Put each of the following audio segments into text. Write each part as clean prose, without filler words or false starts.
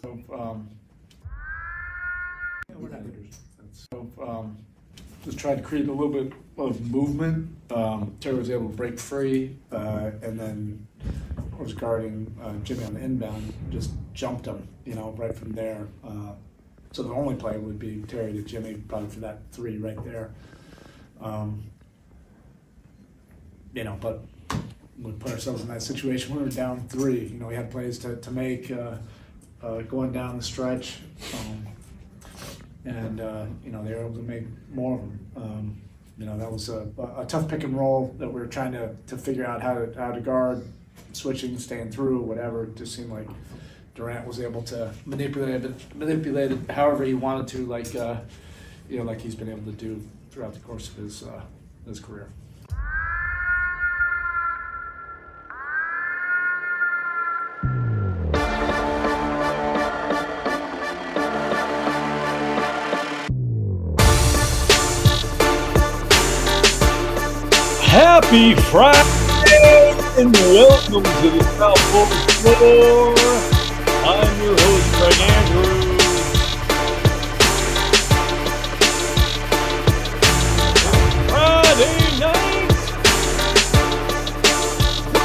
Yeah, we're not hitters. Just tried to create a little bit of movement. Terry was able to break free, and then was guarding Jimmy on the inbound, just jumped him, right from there. So the only play would be Terry to Jimmy, probably for that three right there. Um, but we put ourselves in that situation. We were down three. We had plays to make going down the stretch. And they were able to make more of them. That was a tough pick and roll that we were trying to figure out how to guard, switching, staying through, whatever. It just seemed like Durant was able to manipulate it however he wanted to, like he's been able to do throughout the course of his career. Happy Friday and welcome to the South Florida Floor. I'm your host, Greg Andrews. Friday night.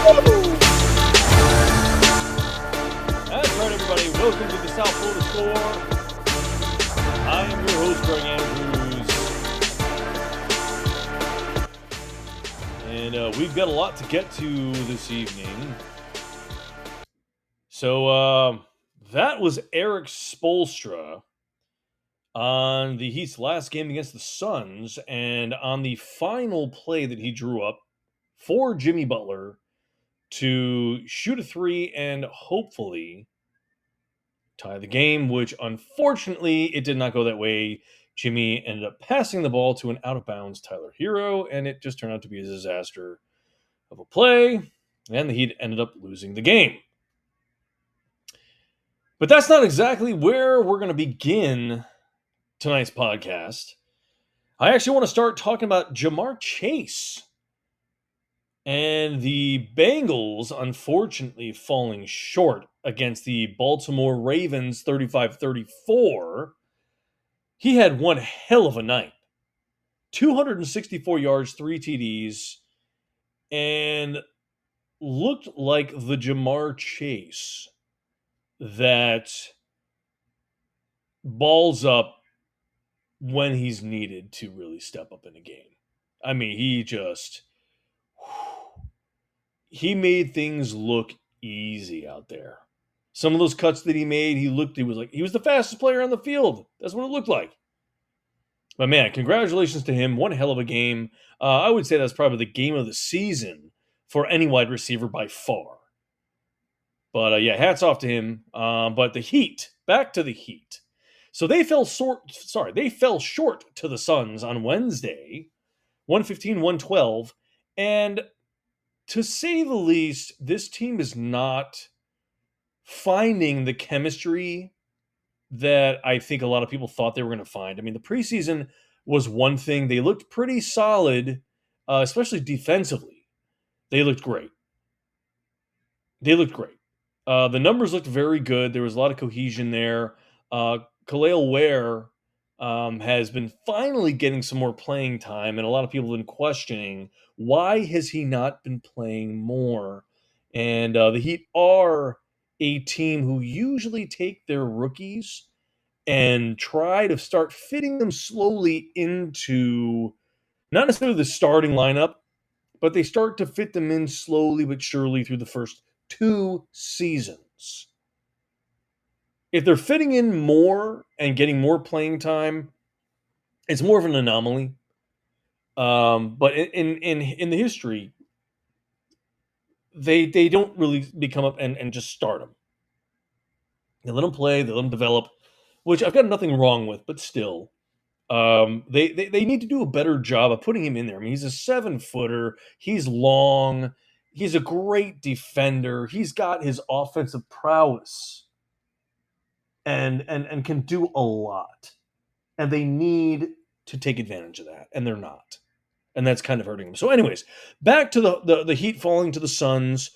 Woo! That's right, everybody. Welcome to the South Florida Floor. I am your host, Greg Andrews. And we've got a lot to get to this evening. So that was Eric Spoelstra on the Heat's last game against the Suns, and on the final play that he drew up for Jimmy Butler to shoot a three and hopefully tie the game, which unfortunately it did not go that way. Jimmy ended up passing the ball to an out-of-bounds Tyler Hero, and it just turned out to be a disaster of a play, and the Heat ended up losing the game. But that's not exactly where we're going to begin tonight's podcast. I actually want to start talking about Jamar Chase and the Bengals, unfortunately, falling short against the Baltimore Ravens 35-34. He had one hell of a night. 264 yards, 3 TDs, and looked like the Jamar Chase that balls up when he's needed to really step up in a game. I mean, he made things look easy out there. Some of those cuts that he made, he was the fastest player on the field. That's what it looked like. But man, congratulations to him. One hell of a game. I would say that's probably the game of the season for any wide receiver by far. But yeah, hats off to him. But the Heat, back to the Heat. So they fell short to the Suns on Wednesday, 115-112. And to say the least, this team is not finding the chemistry that I think a lot of people thought they were going to find. I mean, the preseason was one thing. They looked pretty solid, especially defensively. They looked great. The numbers looked very good. There was a lot of cohesion there. Khalil Ware has been finally getting some more playing time, and a lot of people have been questioning why has he not been playing more. And the Heat are a team who usually take their rookies and try to start fitting them slowly into not necessarily the starting lineup, but they start to fit them in slowly but surely through the first 2 seasons. If they're fitting in more and getting more playing time, it's more of an anomaly. But in the history, they don't really become up and just start them. They let them play, they let them develop, which I've got nothing wrong with, but still, they need to do a better job of putting him in there. I mean, he's a 7-footer. He's long. He's a great defender. He's got his offensive prowess and can do a lot. And they need to take advantage of that, and they're not. And that's kind of hurting them. So anyways, back to the Heat falling to the Suns.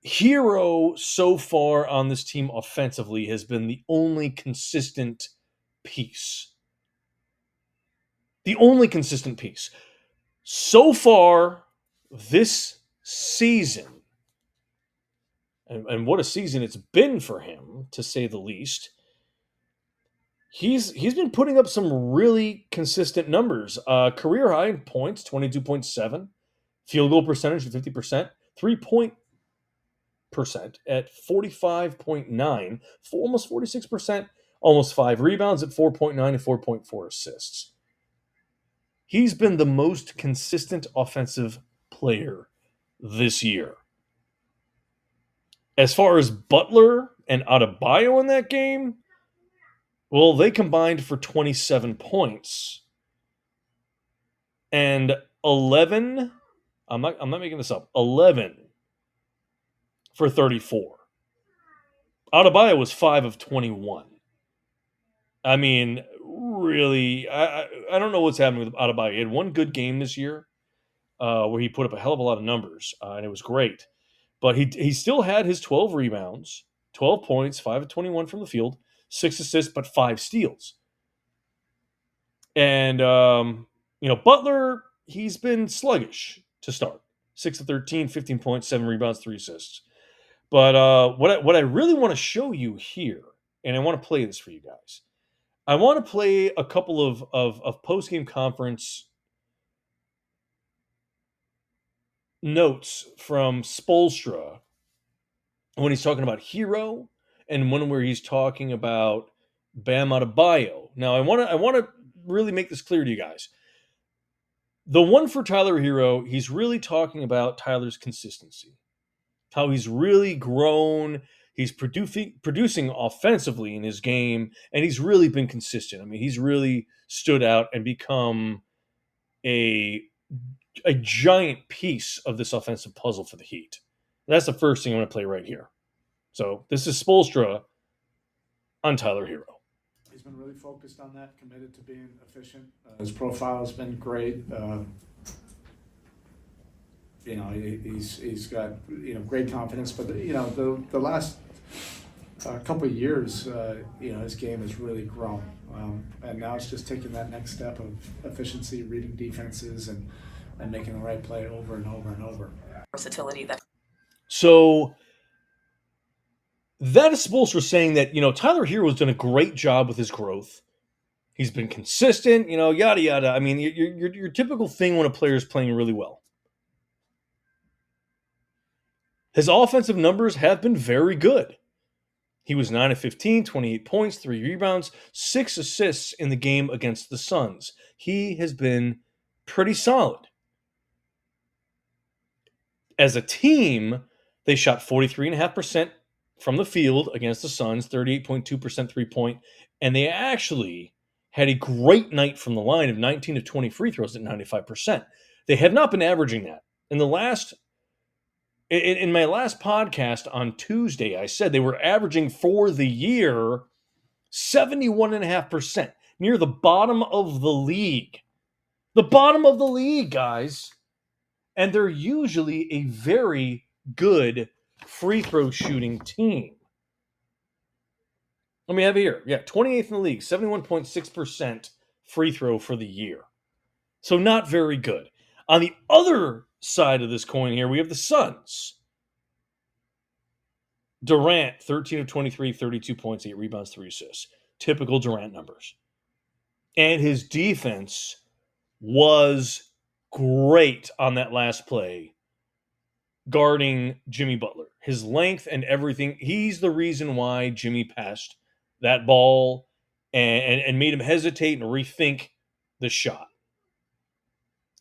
Hero so far on this team offensively has been the only consistent piece. The only consistent piece. So far this season, and what a season it's been for him, to say the least. He's been putting up some really consistent numbers. Career high in points, 22.7. Field goal percentage at 50%. 3-point percent at 45.9. Almost 46%. Almost 5 rebounds at 4.9 and 4.4 assists. He's been the most consistent offensive player this year. As far as Butler and Adebayo in that game, well, they combined for 27 points. And 11, I'm not making this up, 11 for 34. Adebayo was 5 of 21. I mean, really, I don't know what's happening with Adebayo. He had one good game this year where he put up a hell of a lot of numbers, and it was great. But he still had his 12 rebounds, 12 points, 5 of 21 from the field, 6 assists, but 5 steals. And, Butler, he's been sluggish to start. 6 of 13, 15 points, 7 rebounds, 3 assists. But what I really want to show you here, and I want to play this for you guys. I want to play a couple of post-game conference notes from Spoelstra when he's talking about Hero and one where he's talking about Bam Adebayo. Now, I want to really make this clear to you guys. The one for Tyler Hero, he's really talking about Tyler's consistency, how he's really grown. He's producing offensively in his game, and he's really been consistent. I mean, he's really stood out and become a giant piece of this offensive puzzle for the Heat. That's the first thing I'm going to play right here. So this is Spoelstra on Tyler Hero. He's been really focused on that, committed to being efficient. His profile has been great. He's got great confidence, but the last couple of years, his game has really grown, and now it's just taking that next step of efficiency, reading defenses, and making the right play over and over and over. Versatility. So that is Spoelstra saying that Tyler Hero has done a great job with his growth. He's been consistent, yada yada. I mean, your typical thing when a player is playing really well. His offensive numbers have been very good. He was 9 of 15, 28 points, 3 rebounds, 6 assists in the game against the Suns. He has been pretty solid. As a team, they shot 43.5% from the field against the Suns, 38.2% three-point, and they actually had a great night from the line of 19 of 20 free throws at 95%. They have not been averaging that. In my last podcast on Tuesday, I said they were averaging for the year 71.5%, near the bottom of the league. The bottom of the league, guys. And they're usually a very good free throw shooting team. Let me have it here. Yeah, 28th in the league, 71.6% free throw for the year. So not very good. On the other side of this coin here, we have the Suns. Durant, 13 of 23, 32 points, 8 rebounds, 3 assists. Typical Durant numbers. And his defense was great on that last play, guarding Jimmy Butler. His length and everything, he's the reason why Jimmy passed that ball and made him hesitate and rethink the shot.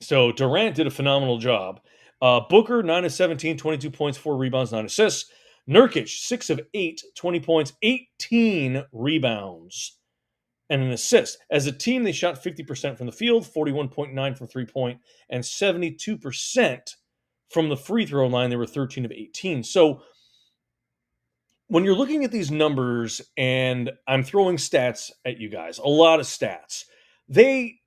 So Durant did a phenomenal job. Booker, 9 of 17, 22 points, 4 rebounds, 9 assists. Nurkic, 6 of 8, 20 points, 18 rebounds, and an assist. As a team, they shot 50% from the field, 41.9 from three-point, and 72% from the free throw line. They were 13 of 18. So when you're looking at these numbers, and I'm throwing stats at you guys, a lot of stats, the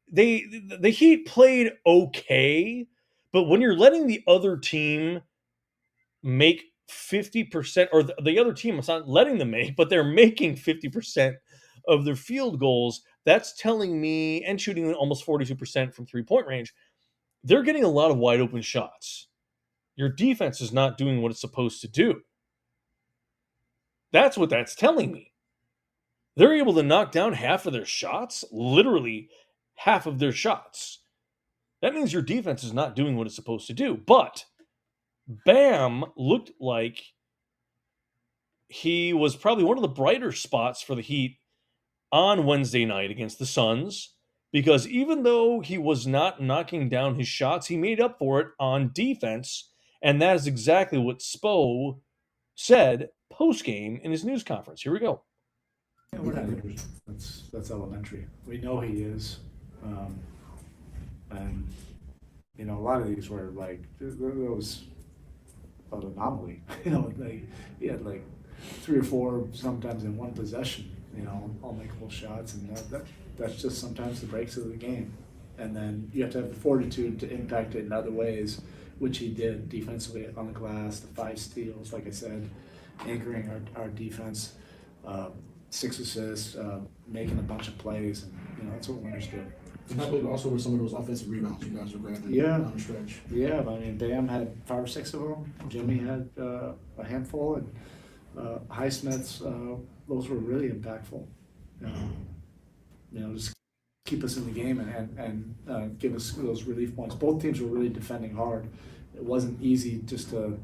Heat played okay, but when you're letting the other team make 50%, or the other team is not letting them make, but they're making 50% of their field goals. That's telling me, and shooting almost 42% from 3-point range, they're getting a lot of wide open shots. Your defense is not doing what it's supposed to do. That's what that's telling me. They're able to knock down half of their shots, literally half of their shots. That means your defense is not doing what it's supposed to do. But Bam looked like he was probably one of the brighter spots for the Heat on Wednesday night against the Suns, because even though he was not knocking down his shots, he made up for it on defense. And that is exactly what Spo said post-game in his news conference. Here we go. Yeah, we're not hitters. That's elementary. We know he is, and a lot of these were like there was an anomaly. Like he had like 3 or 4 sometimes in one possession. All makeable shots, and that's just sometimes the breaks of the game. And then you have to have the fortitude to impact it in other ways, which he did defensively on the glass, the 5 steals, like I said, anchoring our defense. 6 assists, making a bunch of plays, and that's what winners do. And that also with some of those offensive rebounds you guys are grabbing down the stretch. Yeah, I mean, Bam had 5 or 6 of them. Jimmy had a handful, and Highsmith's, those were really impactful. Just keep us in the game and give us those relief points. Both teams were really defending hard. It wasn't easy just to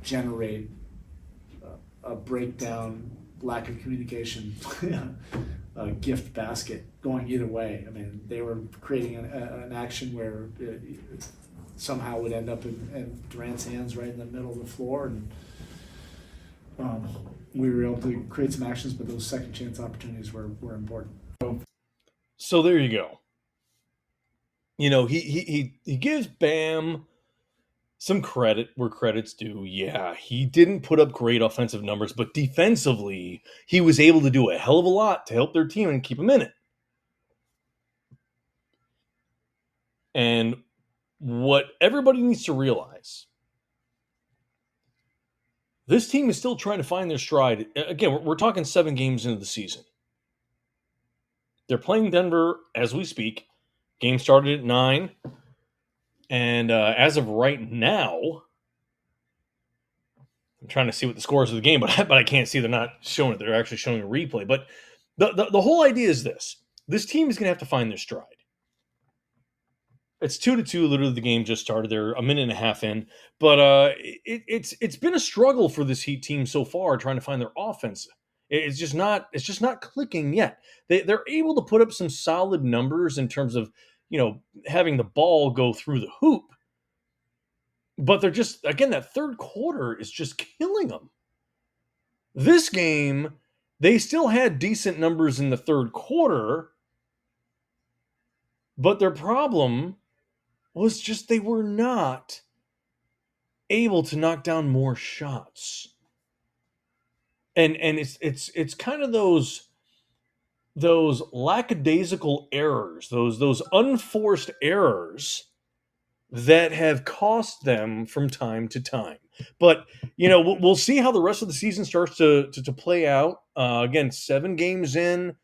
generate a breakdown, lack of communication, a gift basket going either way. I mean, they were creating an action where it somehow would end up in Durant's hands right in the middle of the floor, and we were able to create some actions, but those second chance opportunities were important. So there you go. He gives Bam some credit where credit's due. Yeah, he didn't put up great offensive numbers, but defensively, he was able to do a hell of a lot to help their team and keep them in it. And what everybody needs to realize, this team is still trying to find their stride. Again, we're talking 7 games into the season. They're playing Denver as we speak. Game started at 9. And as of right now, I'm trying to see what the scores of the game, but I can't see. They're not showing it. They're actually showing a replay. But the whole idea is this. This team is going to have to find their stride. It's 2-2. Literally, the game just started. They're a minute and a half in. But it's been a struggle for this Heat team so far trying to find their offense. It's just not clicking yet. They're able to put up some solid numbers in terms of having the ball go through the hoop. But they're just, again, that third quarter is just killing them. This game, they still had decent numbers in the third quarter, but their problem was just they were not able to knock down more shots. And it's kind of those lackadaisical errors, those unforced errors that have cost them from time to time. But we'll see how the rest of the season starts to play out. Again, 7 games in,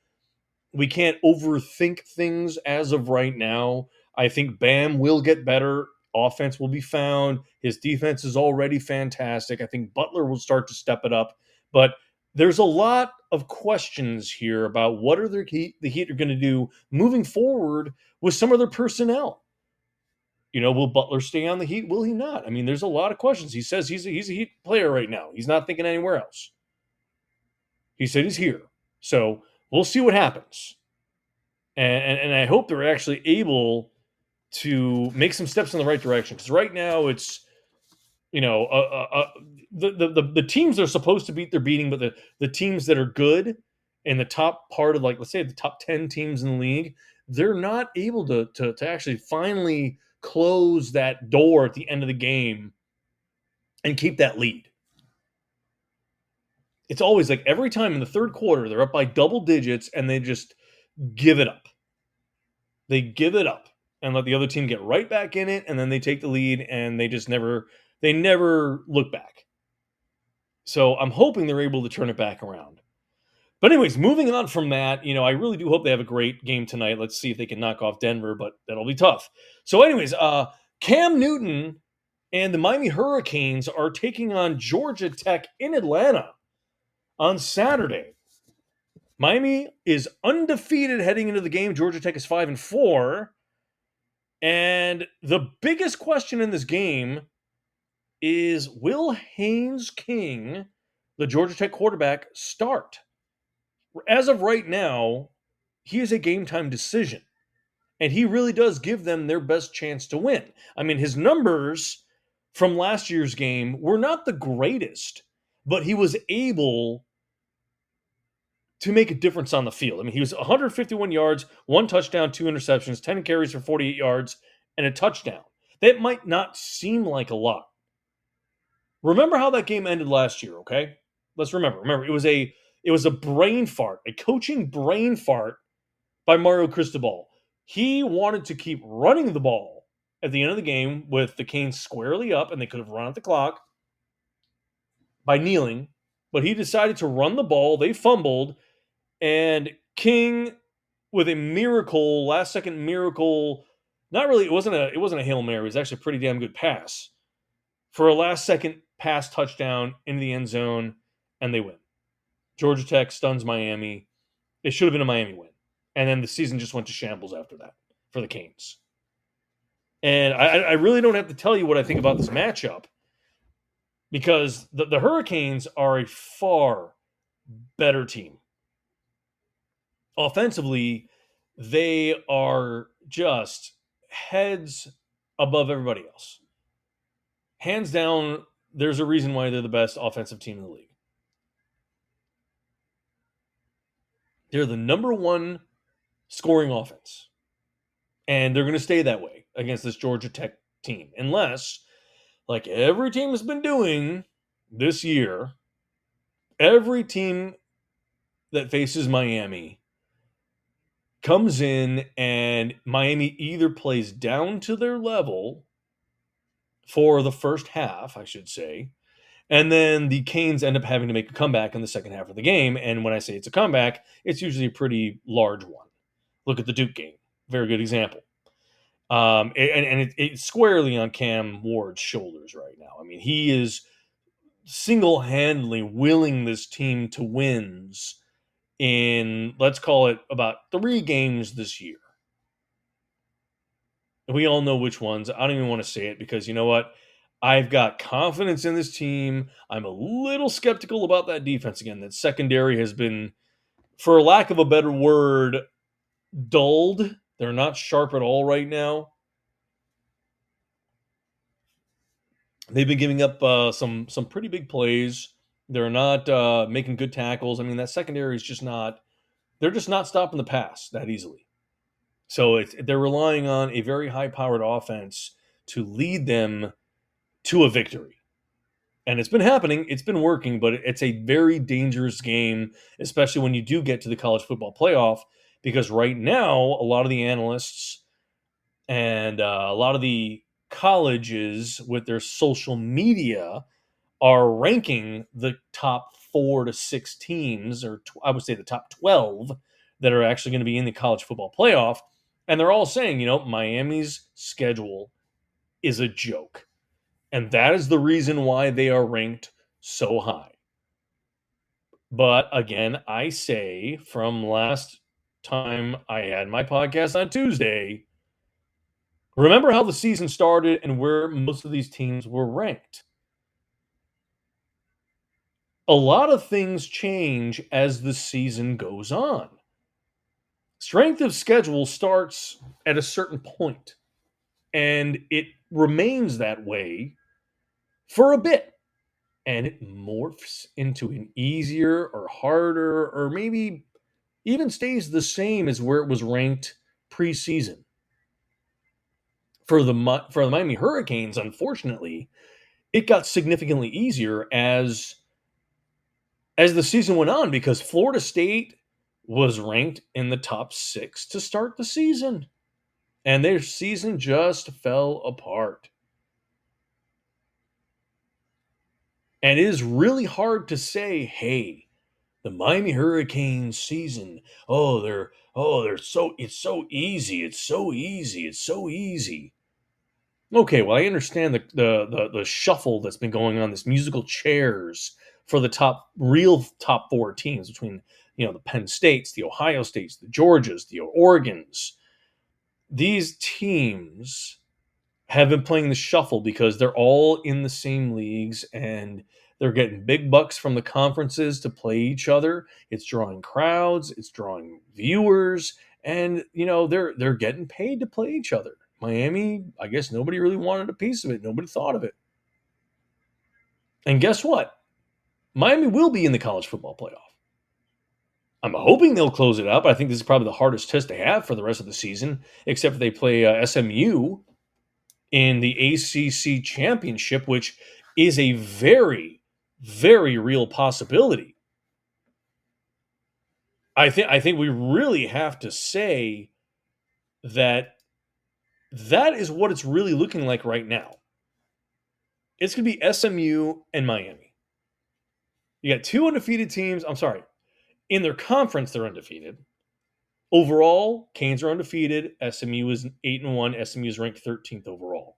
we can't overthink things as of right now. I think Bam will get better. Offense will be found. His defense is already fantastic. I think Butler will start to step it up. But there's a lot of questions here about what are the Heat are going to do moving forward with some of their personnel. Will Butler stay on the Heat? Will he not? I mean, there's a lot of questions. He says he's a Heat player right now. He's not thinking anywhere else. He said he's here. So we'll see what happens. And I hope they're actually able to make some steps in the right direction. Because right now it's, the teams they're supposed to beat, they're beating. But the teams that are good in the top part of, like, let's say the top 10 teams in the league, they're not able to actually finally close that door at the end of the game and keep that lead. It's always like every time in the third quarter, they're up by double digits and they just give it up. They give it up and let the other team get right back in it, and then they take the lead and they just never look back. So I'm hoping they're able to turn it back around. But anyways, moving on from that, I really do hope they have a great game tonight. Let's see if they can knock off Denver, but that'll be tough. So anyways, Cam Newton and the Miami Hurricanes are taking on Georgia Tech in Atlanta on Saturday. Miami is undefeated heading into the game. Georgia Tech is 5-4. And the biggest question in this game is, will Haynes King, the Georgia Tech quarterback, start? As of right now, he is a game time decision. And he really does give them their best chance to win. I mean, his numbers from last year's game were not the greatest, but he was able to make a difference on the field. I mean, he was 151 yards, 1 touchdown, 2 interceptions, 10 carries for 48 yards, and a touchdown. That might not seem like a lot. Remember how that game ended last year, okay? Let's remember. Remember, it was a brain fart, a coaching brain fart by Mario Cristobal. He wanted to keep running the ball at the end of the game with the Canes squarely up, and they could have run out the clock by kneeling, but he decided to run the ball. They fumbled, and King, with a miracle, last second miracle, not really, it wasn't a Hail Mary, it was actually a pretty damn good pass for a last second pass touchdown into the end zone, and they win. Georgia Tech stuns Miami. It should have been a Miami win. And then the season just went to shambles after that for the Canes. And I really don't have to tell you what I think about this matchup, because the Hurricanes are a far better team. Offensively, they are just heads above everybody else. Hands down, there's a reason why they're the best offensive team in the league. They're the number one scoring offense. And they're going to stay that way against this Georgia Tech team. Unless, like every team has been doing this year, every team that faces Miami comes in and Miami either plays down to their level for the first half, I should say, and then the Canes end up having to make a comeback in the second half of the game. And when I say it's a comeback, it's usually a pretty large one. Look at the Duke game. Very good example. It's squarely on Cam Ward's shoulders right now. I mean, he is single-handedly willing this team to wins in, let's call it, about 3 games this year. And we all know which ones. I don't even want to say it because you know what? I've got confidence in this team. I'm a little skeptical about that defense again. That secondary has been, for lack of a better word, dulled. They're not sharp at all right now. They've been giving up some pretty big plays. They're not making good tackles. I mean, that secondary is just not. They're just not stopping the pass that easily. So they're relying on a very high-powered offense to lead them to a victory. And it's been happening. It's been working, but it's a very dangerous game, especially when you do get to the college football playoff, because right now, a lot of the analysts and a lot of the colleges with their social media are ranking the top 4 to 6 teams, or I would say the top 12 that are actually going to be in the college football playoff. And they're all saying, Miami's schedule is a joke. And that is the reason why they are ranked so high. But again, I say from last time I had my podcast on Tuesday, remember how the season started and where most of these teams were ranked. A lot of things change as the season goes on. Strength of schedule starts at a certain point, and it remains that way for a bit. And it morphs into an easier or harder, or maybe even stays the same as where it was ranked preseason. For the Miami Hurricanes, unfortunately, it got significantly easier as the season went on, because Florida State was ranked in the top 6 to start the season, and their season just fell apart. And it is really hard to say, hey, the Miami Hurricanes season, it's so easy, it's so easy, it's so easy. Okay, well, I understand the shuffle that's been going on, this musical chairs for the real top four teams between the Penn States, the Ohio States, the Georgias, the Oregons. These teams have been playing the shuffle because they're all in the same leagues and they're getting big bucks from the conferences to play each other. It's drawing crowds, it's drawing viewers, and they're getting paid to play each other. Miami, I guess nobody really wanted a piece of it. Nobody thought of it. And guess what? Miami will be in the college football playoff. I'm hoping they'll close it out, but I think this is probably the hardest test they have for the rest of the season, except for they play SMU in the ACC championship, which is a very, very real possibility. I think we really have to say that is what it's really looking like right now. It's going to be SMU and Miami. You got two undefeated teams. I'm sorry. In their conference, they're undefeated. Overall, Canes are undefeated. SMU is 8-1. SMU is ranked 13th overall.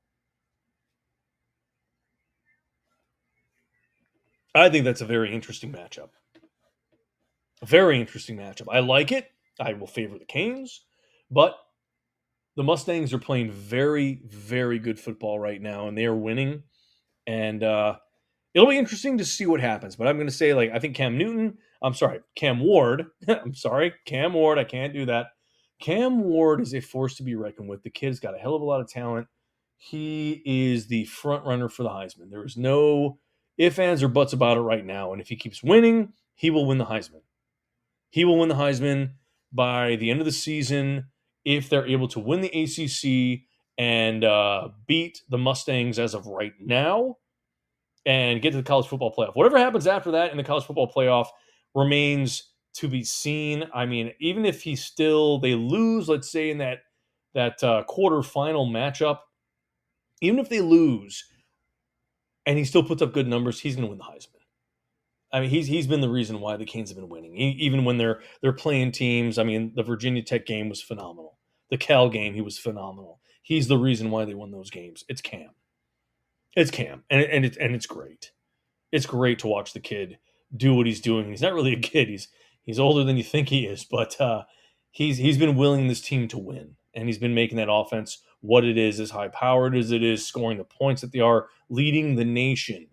I think that's a very interesting matchup. A very interesting matchup. I like it. I will favor the Canes, but the Mustangs are playing very, very good football right now, and they are winning. And it'll be interesting to see what happens. But I'm going to say, I think Cam Ward. I'm sorry, Cam Ward. I can't do that. Cam Ward is a force to be reckoned with. The kid's got a hell of a lot of talent. He is the front runner for the Heisman. There is no ifs, ands, or buts about it right now. And if he keeps winning, he will win the Heisman. He will win the Heisman by the end of the season if they're able to win the ACC and beat the Mustangs as of right now and get to the college football playoff. Whatever happens after that in the college football playoff remains to be seen. I mean, even if they lose, let's say in that quarterfinal matchup, even if they lose and he still puts up good numbers, he's going to win the Heisman. I mean, he's been the reason why the Canes have been winning, even when they're playing teams. I mean, the Virginia Tech game was phenomenal. The Cal game, he was phenomenal. He's the reason why they won those games. It's Cam. It's Cam, and it's great. It's great to watch the kid do what he's doing. He's not really a kid. He's older than you think he is, but he's been willing this team to win, and he's been making that offense what it is, as high powered as it is, scoring the points that they are, leading the nation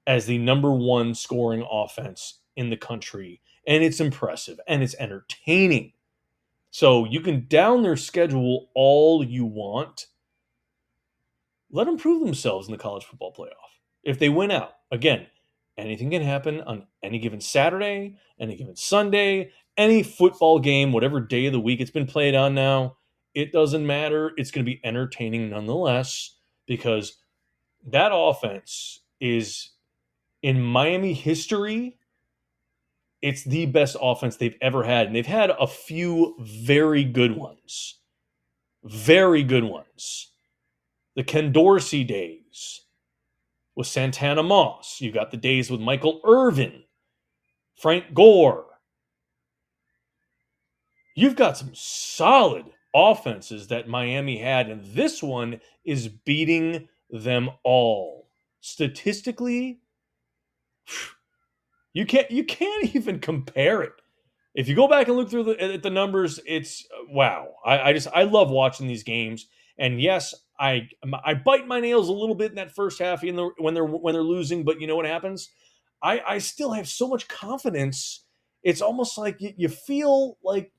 as the number one scoring offense in the country. And it's impressive and it's entertaining. So you can down their schedule all you want. Let them prove themselves in the college football playoff. If they win out, again, anything can happen on any given Saturday, any given Sunday, any football game, whatever day of the week it's been played on now. It doesn't matter. It's going to be entertaining nonetheless because that offense is, in Miami history, it's the best offense they've ever had. And they've had a few very good ones. Very good ones. The Ken Dorsey days with Santana Moss. You've got the days with Michael Irvin, Frank Gore. You've got some solid offenses that Miami had, and this one is beating them all. Statistically, you can't even compare it. If you go back and look through the numbers, it's wow. I love watching these games. And yes, I bite my nails a little bit in that first half when they're losing, but you know what happens? I still have so much confidence. It's almost like you feel like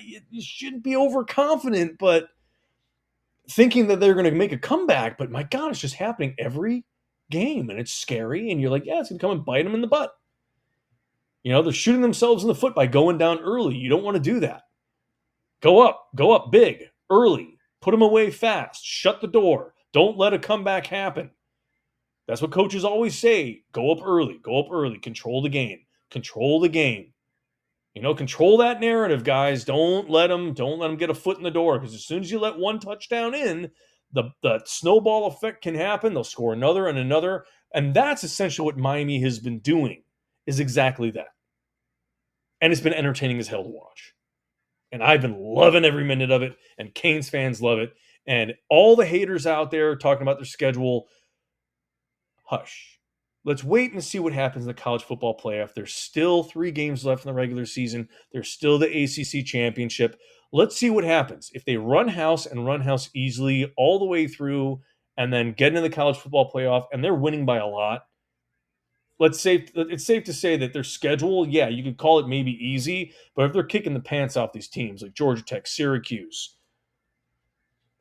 you shouldn't be overconfident, but thinking that they're going to make a comeback. But my God, it's just happening every game, and it's scary. And you're like, yeah, it's going to come and bite them in the butt. They're shooting themselves in the foot by going down early. You don't want to do that. Go up big, early. Put them away fast. Shut the door. Don't let a comeback happen. That's what coaches always say. Go up early. Control the game. Control the game. Control that narrative, guys. Don't let them get a foot in the door, because as soon as you let one touchdown in, the snowball effect can happen. They'll score another and another. And that's essentially what Miami has been doing, is exactly that. And it's been entertaining as hell to watch. And I've been loving every minute of it, and Canes fans love it. And all the haters out there talking about their schedule, hush. Let's wait and see what happens in the college football playoff. There's still 3 games left in the regular season. There's still the ACC championship. Let's see what happens. If they run house and run house easily all the way through and then get into the college football playoff and they're winning by a lot, it's safe to say that their schedule, yeah, you could call it maybe easy, but if they're kicking the pants off these teams like Georgia Tech, Syracuse,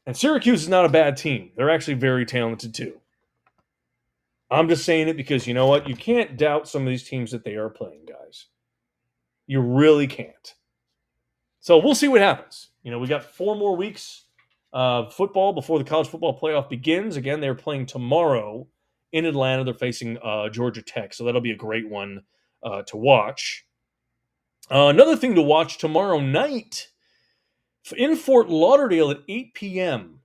and Syracuse is not a bad team. They're actually very talented too. I'm just saying it because you know what? You can't doubt some of these teams that they are playing, guys. You really can't. So we'll see what happens. We got 4 more weeks of football before the college football playoff begins. Again, they're playing tomorrow in Atlanta. They're facing Georgia Tech, so that'll be a great one to watch. Another thing to watch tomorrow night in Fort Lauderdale at 8 p.m.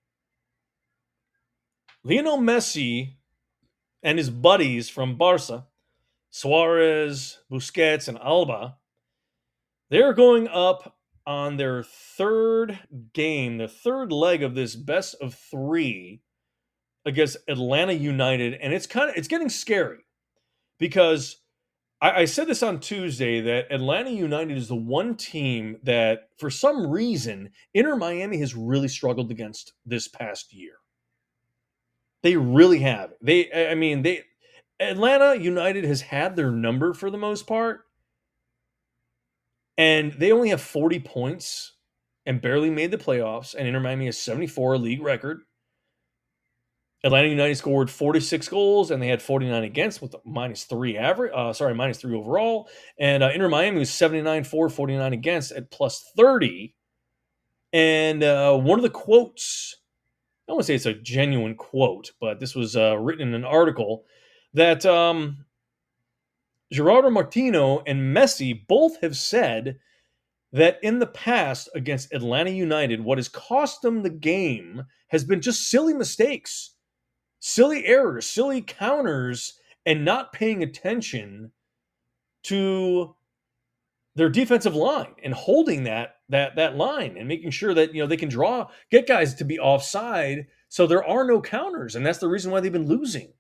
Lionel Messi and his buddies from Barca, Suarez, Busquets, and Alba, they're going up on their third game, the third leg of this best of 3 against Atlanta United, and it's getting scary because I said this on Tuesday that Atlanta United is the one team that, for some reason, Inter Miami has really struggled against this past year. They really have. Atlanta United has had their number for the most part, and they only have 40 points and barely made the playoffs, and Inter Miami has 74, a league record. Atlanta United scored 46 goals, and they had 49 against with -3 average. -3 overall. And Inter Miami was 79 for, 49 against at +30. And one of the quotes, I don't want to say it's a genuine quote, but this was written in an article that Gerardo Martino and Messi both have said that in the past against Atlanta United, what has cost them the game has been just silly mistakes, silly errors, silly counters, and not paying attention to their defensive line and holding that line and making sure that they can get guys to be offside so there are no counters, and that's the reason why they've been losing.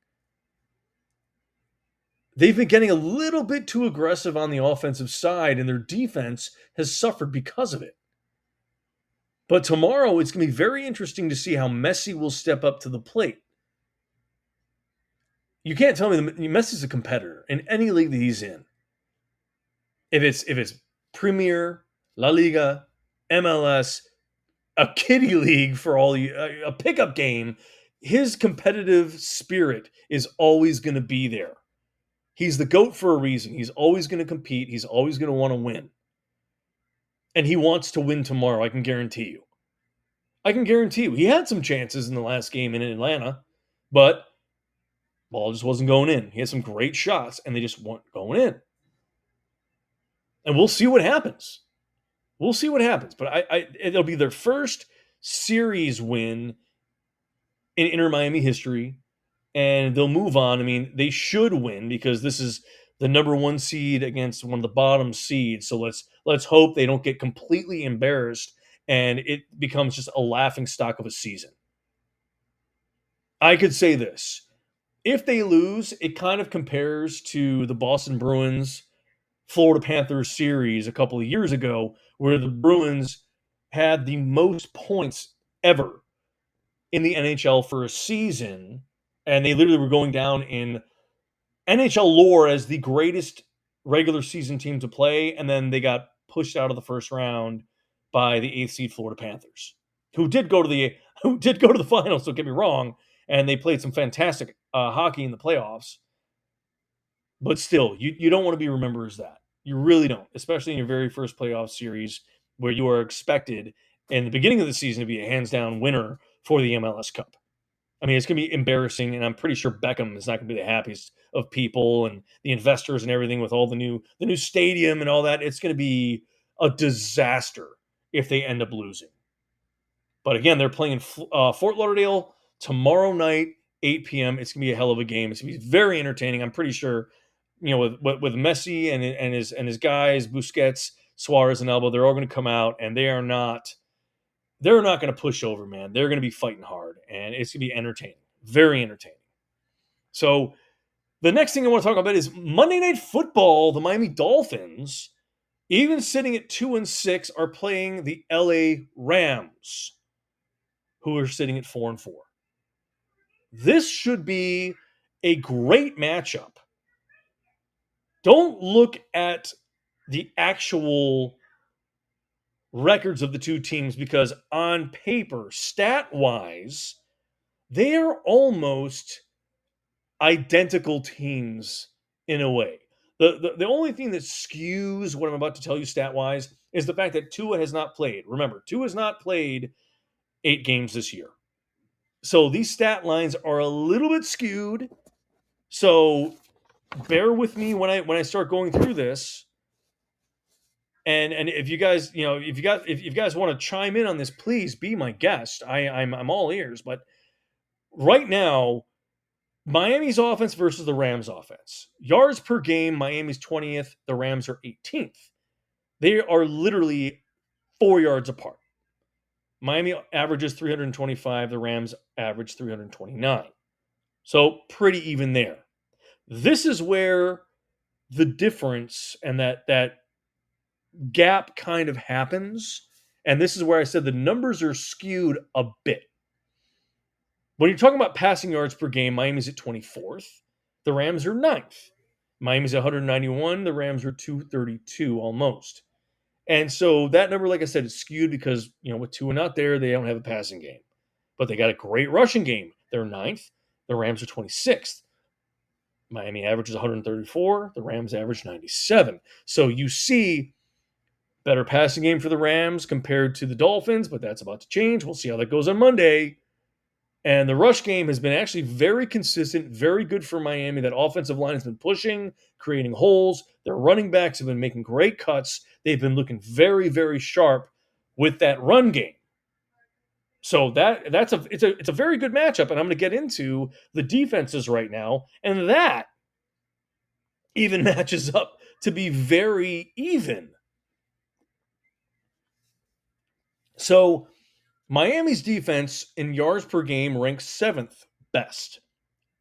They've been getting a little bit too aggressive on the offensive side, and their defense has suffered because of it. But tomorrow, it's going to be very interesting to see how Messi will step up to the plate. You can't tell me Messi's a competitor in any league that he's in. If it's Premier, La Liga, MLS, a kiddie league for all you, a pickup game, his competitive spirit is always going to be there. He's the GOAT for a reason. He's always going to compete. He's always going to want to win. And he wants to win tomorrow, I can guarantee you. He had some chances in the last game in Atlanta, but ball just wasn't going in. He had some great shots, and they just weren't going in. And we'll see what happens. But it'll be their first series win in Inter Miami history, and they'll move on. I mean, they should win because this is the number 1 seed against one of the bottom seeds. So let's hope they don't get completely embarrassed and it becomes just a laughing stock of a season. I could say this. If they lose, it kind of compares to the Boston Bruins Florida Panthers series a couple of years ago, where the Bruins had the most points ever in the NHL for a season, and they literally were going down in NHL lore as the greatest regular season team to play, and then they got pushed out of the first round by the 8th seed Florida Panthers, who did go to the finals, don't get me wrong, and they played some fantastic hockey in the playoffs. But still, you don't want to be remembered as that. You really don't, especially in your very first playoff series where you are expected in the beginning of the season to be a hands-down winner for the MLS Cup. I mean, it's going to be embarrassing, and I'm pretty sure Beckham is not going to be the happiest of people, and the investors and everything with all the new stadium and all that. It's going to be a disaster if they end up losing. But again, they're playing Fort Lauderdale tomorrow night 8 p.m. It's gonna be a hell of a game. It's gonna be very entertaining. I'm pretty sure, with Messi and his guys, Busquets, Suarez, and Alba, they're all gonna come out, and they're not gonna push over, man. They're gonna be fighting hard, and it's gonna be entertaining, very entertaining. So the next thing I want to talk about is Monday Night Football. The Miami Dolphins, even sitting at 2-6, are playing the LA Rams, who are sitting at 4-4. This should be a great matchup. Don't look at the actual records of the two teams, because on paper, stat-wise, they are almost identical teams in a way. The only thing that skews what I'm about to tell you stat-wise is the fact that Tua has not played. Remember, Tua has not played 8 games this year. So these stat lines are a little bit skewed. So bear with me when I start going through this. And if you guys, if you guys want to chime in on this, please be my guest. I'm all ears. But right now, Miami's offense versus the Rams' offense. Yards per game, Miami's 20th. The Rams are 18th. They are literally 4 yards apart. Miami averages 325. The Rams average 329. So pretty even there. This is where the difference and that gap kind of happens. And this is where I said the numbers are skewed a bit. When you're talking about passing yards per game, Miami's at 24th. The Rams are 9th. Miami's at 191. The Rams are 232 almost. And so that number, like I said, is skewed because, with Tua not there, they don't have a passing game. But they got a great rushing game. They're 9th. The Rams are 26th. Miami averages 134. The Rams average 97. So you see better passing game for the Rams compared to the Dolphins, but that's about to change. We'll see how that goes on Monday. And the rush game has been actually very consistent, very good for Miami. That offensive line has been pushing, creating holes. Their running backs have been making great cuts. They've been looking very, very sharp with that run game. So it's a very good matchup, and I'm going to get into the defenses right now, and that even matches up to be very even. So Miami's defense in yards per game ranks 7th best.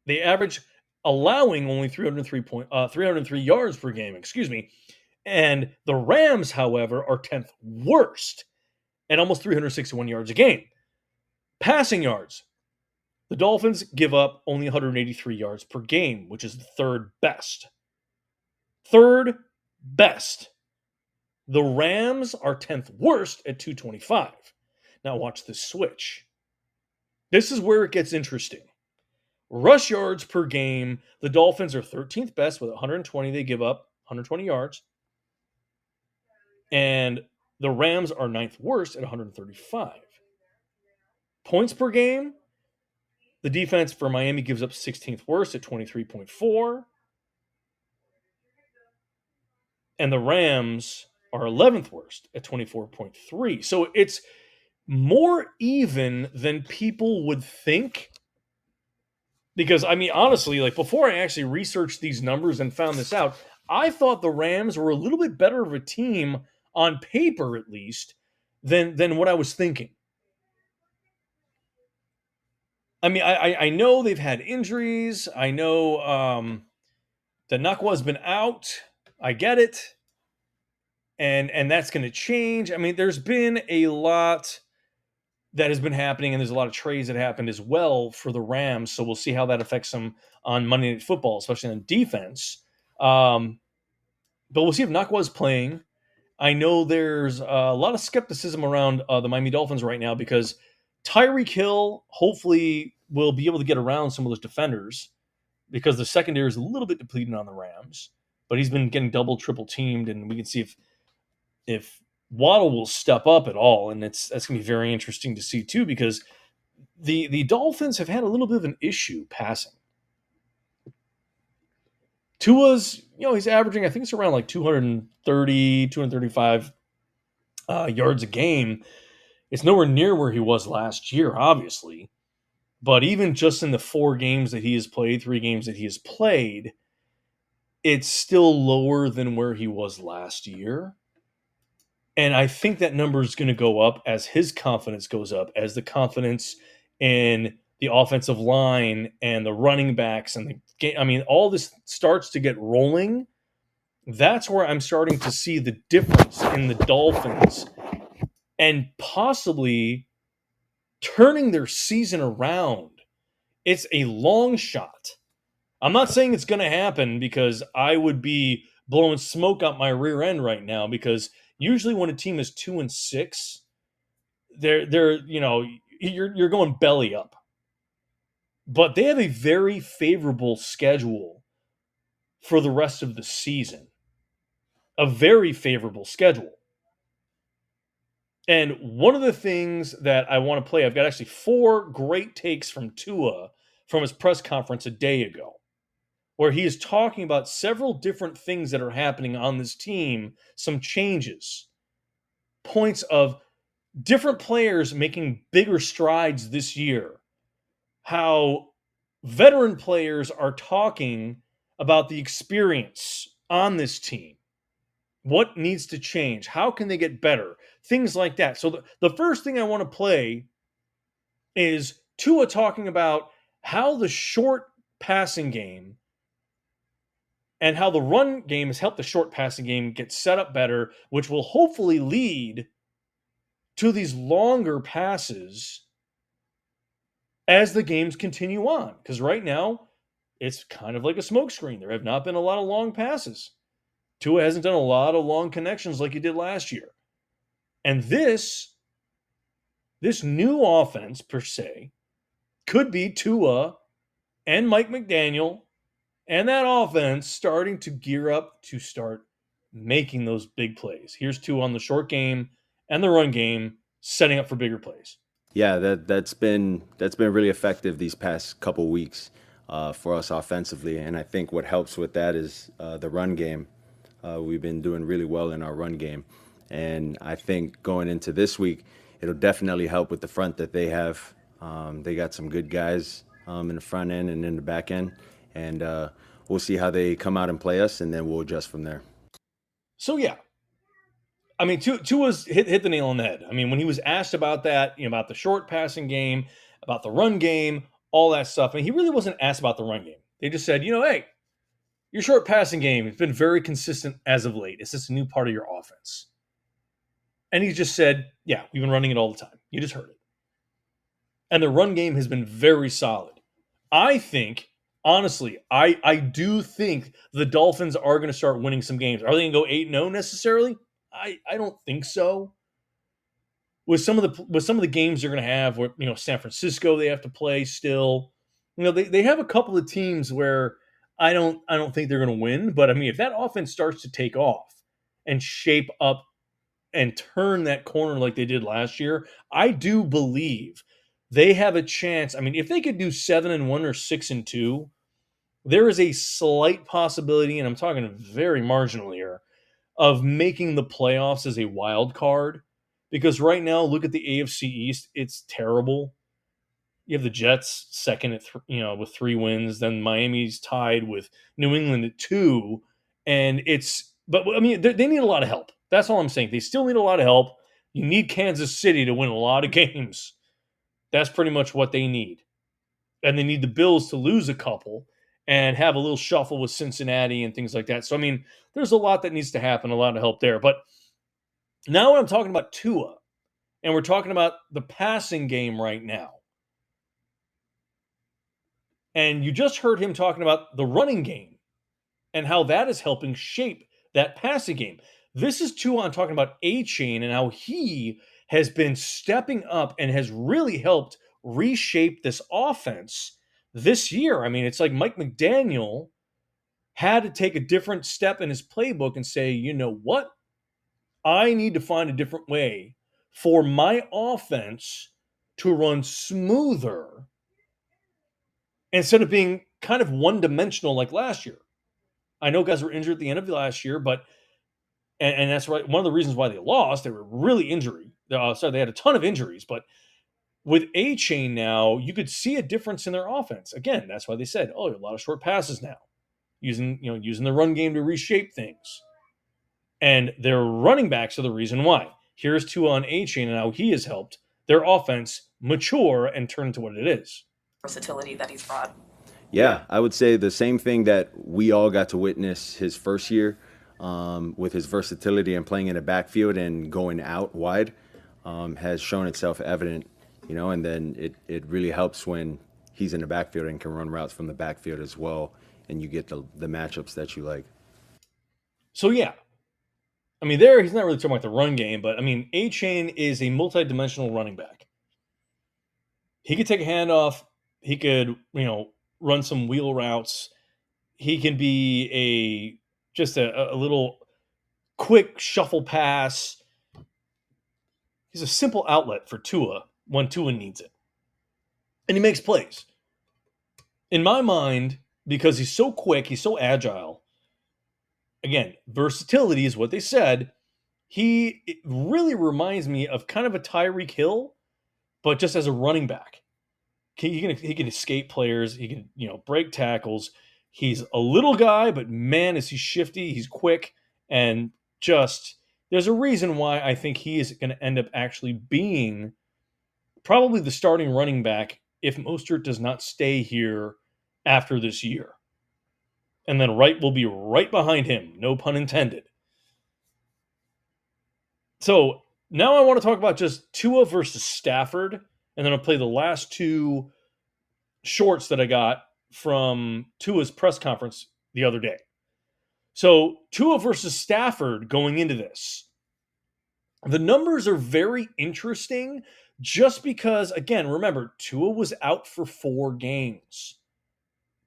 They average allowing only 303 yards per game, And the Rams, however, are 10th worst at almost 361 yards a game. Passing yards. The Dolphins give up only 183 yards per game, which is the 3rd best. 3rd best. The Rams are 10th worst at 225. Now watch this switch. This is where it gets interesting. Rush yards per game, the Dolphins are 13th best with 120. They give up 120 yards. And the Rams are 9th worst at 135. Points per game, the defense for Miami gives up 16th worst at 23.4. And the Rams are 11th worst at 24.3. So it's more even than people would think. Because, honestly, before I actually researched these numbers and found this out, I thought the Rams were a little bit better of a team, on paper at least, than what I was thinking. I know they've had injuries. I know that Nakwa's been out. I get it. And that's going to change. There's been a lot that has been happening, and there's a lot of trades that happened as well for the Rams. So we'll see how that affects them on Monday Night Football, especially on defense. But we'll see if Nakwa's playing. I know there's a lot of skepticism around the Miami Dolphins right now because Tyreek Hill hopefully will be able to get around some of those defenders because the secondary is a little bit depleted on the Rams. But he's been getting double, triple teamed, and we can see if Waddle will step up at all, and that's going to be very interesting to see too, because the Dolphins have had a little bit of an issue passing. Tua's, he's averaging, I think it's around 230, 235 yards a game. It's nowhere near where he was last year, obviously, But even just in the 4 games that he has played, 3 games that he has played, it's still lower than where he was last year. And I think that number is going to go up as his confidence goes up, as the confidence in the offensive line and the running backs and the game. I mean, all this starts to get rolling. That's where I'm starting to see the difference in the Dolphins and possibly turning their season around. It's a long shot. I'm not saying it's going to happen because I would be blowing smoke out my rear end right now, because usually when a team is 2-6, they're you're going belly up. But they have a very favorable schedule for the rest of the season. A very favorable schedule. And one of the things that I want to play, I've got actually 4 great takes from Tua from his press conference a day ago, where he is talking about several different things that are happening on this team, some changes, points of different players making bigger strides this year, how veteran players are talking about the experience on this team, what needs to change, how can they get better, things like that. So the first thing I want to play is Tua talking about how the short passing game and how the run game has helped the short passing game get set up better, which will hopefully lead to these longer passes as the games continue on. Because right now, it's kind of like a smokescreen. There have not been a lot of long passes. Tua hasn't done a lot of long connections like he did last year. And this new offense, per se, could be Tua and Mike McDaniel and that offense starting to gear up to start making those big plays. Here's Tua on the short game and the run game, setting up for bigger plays. Yeah, that's been really effective these past couple weeks for us offensively, and I think what helps with that is the run game. We've been doing really well in our run game, and I think going into this week, it'll definitely help with the front that they have. They got some good guys in the front end and in the back end, and we'll see how they come out and play us, and then we'll adjust from there. So yeah, I mean, Tua's hit the nail on the head. I mean, when he was asked about that, about the short passing game, about the run game, all that stuff, I mean, he really wasn't asked about the run game. They just said, hey, your short passing game has been very consistent as of late. It's just a new part of your offense. And he just said, yeah, we've been running it all the time. You just heard it. And the run game has been very solid. I think, honestly, I do think the Dolphins are going to start winning some games. Are they going to go 8-0 necessarily? I don't think so. With some of the games they're going to have, where San Francisco they have to play still. They have a couple of teams where I don't think they're going to win. But I mean, if that offense starts to take off and shape up and turn that corner like they did last year, I do believe they have a chance. I mean, if they could do 7-1 or 6-2, there is a slight possibility, and I'm talking very marginal here, of making the playoffs as a wild card. Because right now, look at the AFC East; it's terrible. You have the Jets second at with 3 wins, then Miami's tied with New England at 2, and but I mean they need a lot of help. That's all I'm saying. They still need a lot of help. You need Kansas City to win a lot of games. That's pretty much what they need, and they need the Bills to lose a couple and have a little shuffle with Cincinnati and things like that. So I mean, there's a lot that needs to happen, a lot of help there. But now I'm talking about Tua, and we're talking about the passing game right now. And you just heard him talking about the running game and how that is helping shape that passing game. This is Tua talking about A-Chain and how he has been stepping up and has really helped reshape this offense this year. I mean, it's like Mike McDaniel had to take a different step in his playbook and say, you know what? I need to find a different way for my offense to run smoother instead of being kind of one-dimensional like last year. I know guys were injured at the end of last year, but and that's right. One of the reasons why they lost, they were really injury. They had a ton of injuries, but With A-Chain now, you could see a difference in their offense. Again, that's why they said, "Oh, a lot of short passes now, using the run game to reshape things." And their running backs are the reason why. Here's Tua on A-Chain and how he has helped their offense mature and turn into what it is. Versatility that he's brought. Yeah, I would say the same thing that we all got to witness his first year, with his versatility and playing in the backfield and going out wide, has shown itself evident, and then it really helps when he's in the backfield and can run routes from the backfield as well, and you get the matchups that you like. So yeah, I mean, there he's not really talking about the run game, but I mean, A-Chain is a multi-dimensional running back. He could take a handoff. He could, run some wheel routes. He can be just a little quick shuffle pass. He's a simple outlet for Tua when Tua needs it. And he makes plays. In my mind, because he's so quick, he's so agile. Again, versatility is what they said. It really reminds me of kind of a Tyreek Hill, but just as a running back. He can escape players. He can, break tackles. He's a little guy, but man, is he shifty. He's quick, and just there's a reason why I think he is going to end up actually being probably the starting running back if Mostert does not stay here after this year. And then Wright will be right behind him, no pun intended. So now I want to talk about just Tua versus Stafford, and then I'll play the last two shorts that I got from Tua's press conference the other day. So Tua versus Stafford going into this. The numbers are very interesting just because, again, remember, Tua was out for 4 games.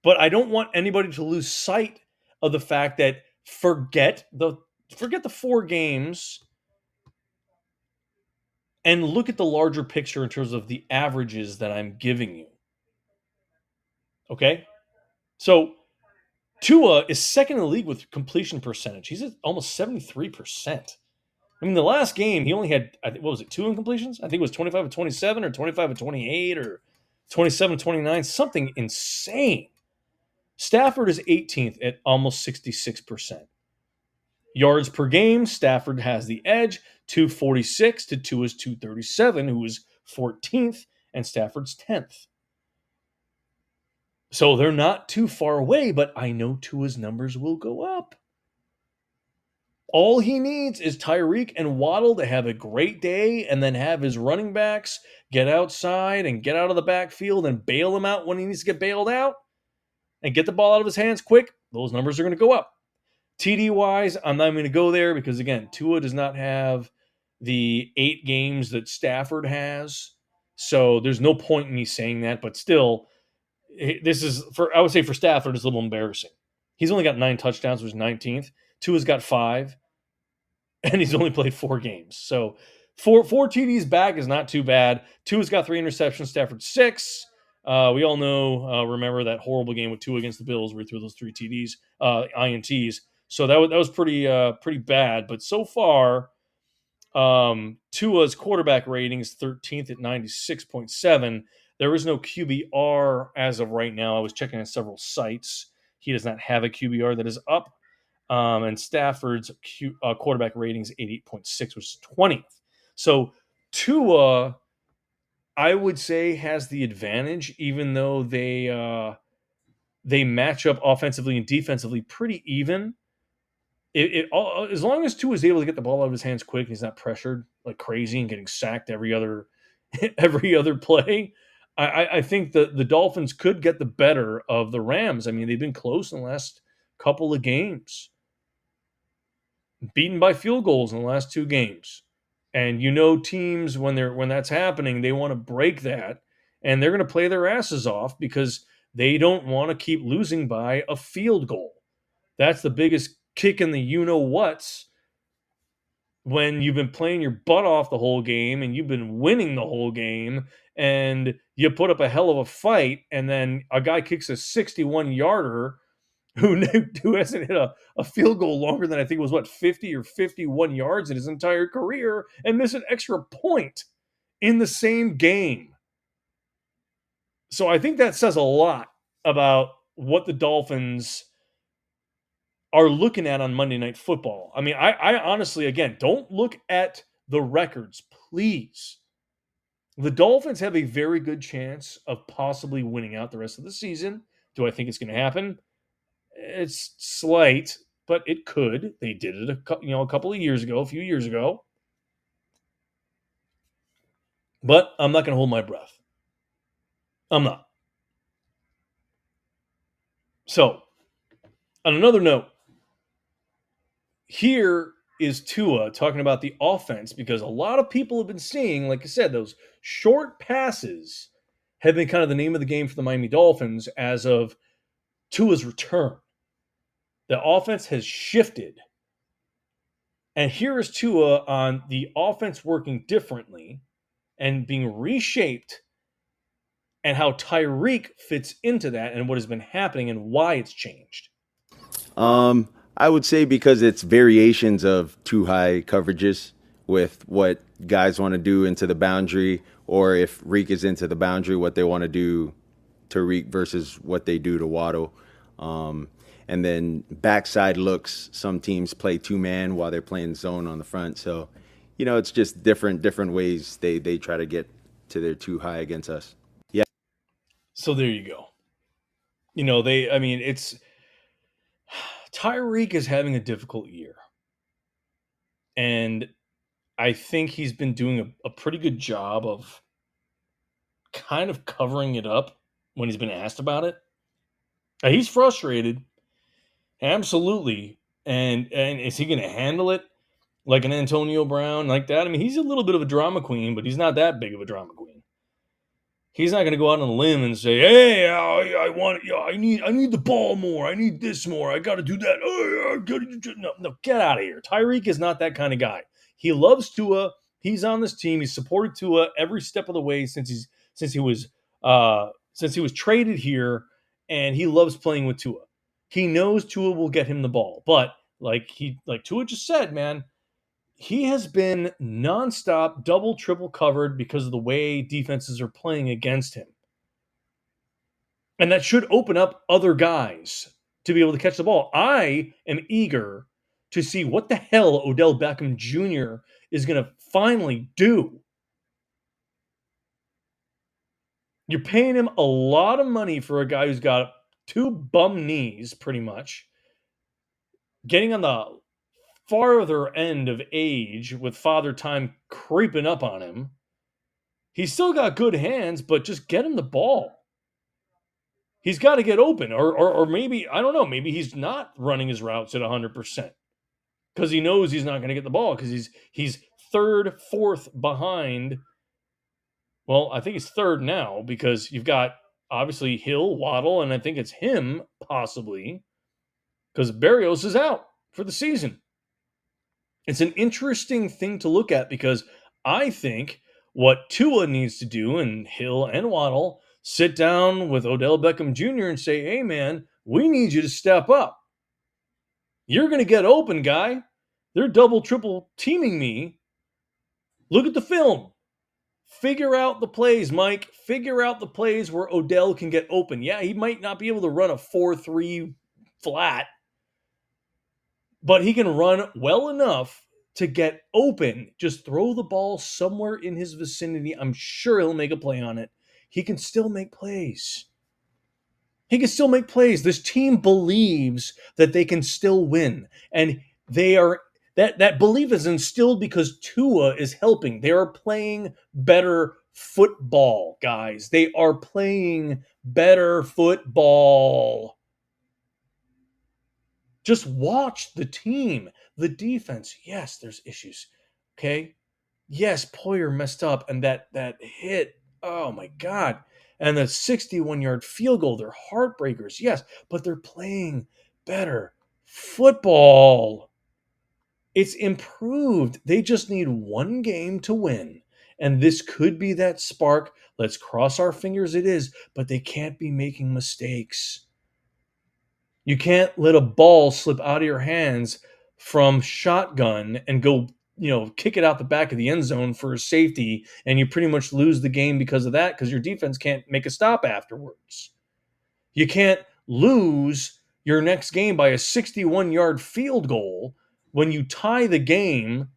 But I don't want anybody to lose sight of the fact that forget the 4 games and look at the larger picture in terms of the averages that I'm giving you. Okay? So Tua is second in the league with completion percentage. He's at almost 73%. I mean, the last game, he only had, what was it, 2 incompletions? I think it was 25 of 27 or 25 of 28 or 27 of 29, something insane. Stafford is 18th at almost 66%. Yards per game, Stafford has the edge, 246 to Tua's 237, who is 14th, and Stafford's 10th. So they're not too far away, but I know Tua's numbers will go up. All he needs is Tyreek and Waddle to have a great day and then have his running backs get outside and get out of the backfield and bail him out when he needs to get bailed out and get the ball out of his hands quick. Those numbers are going to go up. TD-wise, I'm not even going to go there because, again, Tua does not have the 8 games that Stafford has. So there's no point in me saying that, but still, this is, I would say for Stafford, it's a little embarrassing. He's only got 9 touchdowns, which is 19th. Tua's got 5, and he's only played 4 games. So 4 TDs back is not too bad. Tua's got 3 interceptions, Stafford 6. We all know, remember that horrible game with Tua against the Bills where he threw those 3 TDs, INTs. So that was pretty bad. But so far, Tua's quarterback rating is 13th at 96.7. There is no QBR as of right now. I was checking on several sites. He does not have a QBR that is up. And Stafford's quarterback rating is 88.6, which is 20th. So Tua, I would say, has the advantage, even though they match up offensively and defensively pretty even. As long as Tua is able to get the ball out of his hands quick, he's not pressured like crazy and getting sacked every other play. I think the Dolphins could get the better of the Rams. I mean, they've been close in the last couple of games, beaten by field goals in the last 2 games. And teams when that's happening, they want to break that, and they're going to play their asses off because they don't want to keep losing by a field goal. That's the biggest kick in the you-know-whats when you've been playing your butt off the whole game and you've been winning the whole game and you put up a hell of a fight, and then a guy kicks a 61-yarder who hasn't hit a field goal longer than I think it was 50 or 51 yards in his entire career and miss an extra point in the same game. So I think that says a lot about what the Dolphins are looking at on Monday Night Football. I mean, I honestly, again, don't look at the records, please. The Dolphins have a very good chance of possibly winning out the rest of the season. Do I think it's going to happen? It's slight, but it could. They did it a couple of years ago, a few years ago. But I'm not going to hold my breath. I'm not. So, on another note, here is Tua talking about the offense because a lot of people have been seeing, like I said, those short passes have been kind of the name of the game for the Miami Dolphins as of Tua's return. The offense has shifted. And here is Tua on the offense working differently and being reshaped and how Tyreek fits into that and what has been happening and why it's changed. I would say because it's variations of too high coverages with what guys want to do into the boundary, or if Reek is into the boundary, what they want to do to Reek versus what they do to Waddle. And then backside looks, some teams play two-man while they're playing zone on the front. So, it's just different ways they try to get to their too high against us. Yeah. So there you go. It's Tyreek is having a difficult year. And I think he's been doing a pretty good job of kind of covering it up when he's been asked about it. He's frustrated. Absolutely. And is he going to handle it like an Antonio Brown like that? I mean, he's a little bit of a drama queen, but he's not that big of a drama queen. He's not going to go out on a limb and say, "Hey, I need the ball more. I need this more. I got to do that." No, get out of here. Tyreek is not that kind of guy. He loves Tua. He's on this team. He's supported Tua every step of the way since he was traded here, and he loves playing with Tua. He knows Tua will get him the ball, but like Tua just said, man, he has been nonstop, double, triple covered because of the way defenses are playing against him. And that should open up other guys to be able to catch the ball. I am eager to see what the hell Odell Beckham Jr. is going to finally do. You're paying him a lot of money for a guy who's got two bum knees, pretty much, getting on the farther end of age with father time creeping up on him. He's still got good hands, but just get him the ball. He's got to get open, or maybe, I don't know, maybe he's not running his routes at 100% because he knows he's not going to get the ball because he's third, fourth behind. Well, I think he's third now because you've got obviously Hill, Waddle, and I think it's him possibly because Berrios is out for the season. It's an interesting thing to look at because I think what Tua needs to do, and Hill and Waddle, sit down with Odell Beckham Jr. and say, "Hey, man, we need you to step up. You're going to get open, guy. They're double, triple teaming me. Look at the film. Figure out the plays, Mike. Figure out the plays where Odell can get open. Yeah, he might not be able to run a 4-3 flat, but he can run well enough to get open. Just throw the ball somewhere in his vicinity. I'm sure he'll make a play on it. He can still make plays. He can still make plays. This team believes that they can still win. And they are that belief is instilled because Tua is helping. They are playing better football, guys. They are playing better football. Just watch the team, the defense. Yes, there's issues. Okay? Yes, Poyer messed up and that hit. Oh my God. And the 61-yard field goal, they're heartbreakers. Yes, but they're playing better football. It's improved. They just need one game to win. And this could be that spark. Let's cross our fingers it is, but they can't be making mistakes. You can't let a ball slip out of your hands from shotgun and go kick it out the back of the end zone for a safety, and you pretty much lose the game because of that, because your defense can't make a stop afterwards. You can't lose your next game by a 61-yard field goal when you tie the game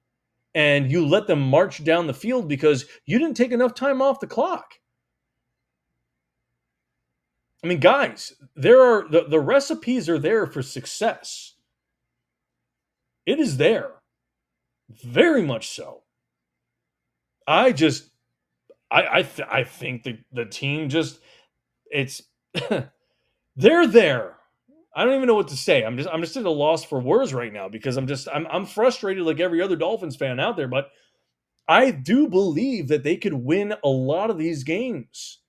and you let them march down the field because you didn't take enough time off the clock. I mean, guys, the recipes are there for success. It is there. Very much so. I think the team just, it's they're there. I don't even know what to say. I'm just at a loss for words right now because I'm frustrated like every other Dolphins fan out there, but I do believe that they could win a lot of these games.